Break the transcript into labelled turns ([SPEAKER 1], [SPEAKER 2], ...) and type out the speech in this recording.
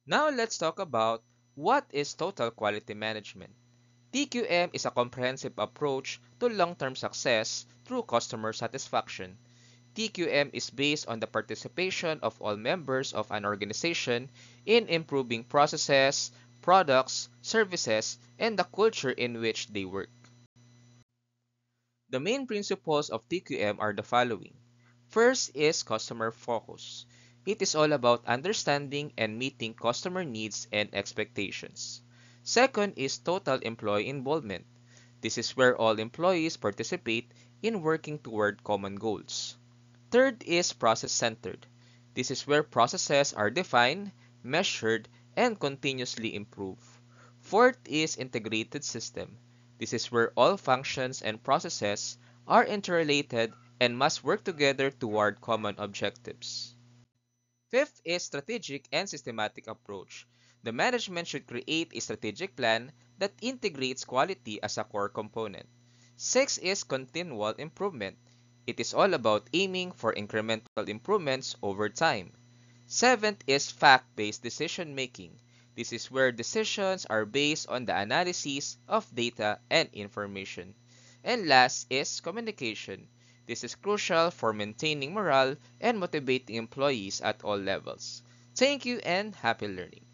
[SPEAKER 1] Now let's talk about what is total quality management. TQM is a comprehensive approach to long-term success through customer satisfaction. TQM is based on the participation of all members of an organization in improving processes, products, services, and the culture in which they work. The main principles of TQM are the following. First is customer focus. It is all about understanding and meeting customer needs and expectations. Second is total employee involvement. This is where all employees participate in working toward common goals. Third is process-centered. This is where processes are defined, measured, and continuously improved. Fourth is integrated system. This is where all functions and processes are interrelated and must work together toward common objectives. Fifth is strategic and systematic approach. The management should create a strategic plan that integrates quality as a core component. Sixth is continual improvement. It is all about aiming for incremental improvements over time. Seventh is fact-based decision making. This is where decisions are based on the analysis of data and information. And last is communication. This is crucial for maintaining morale and motivating employees at all levels. Thank you and happy learning.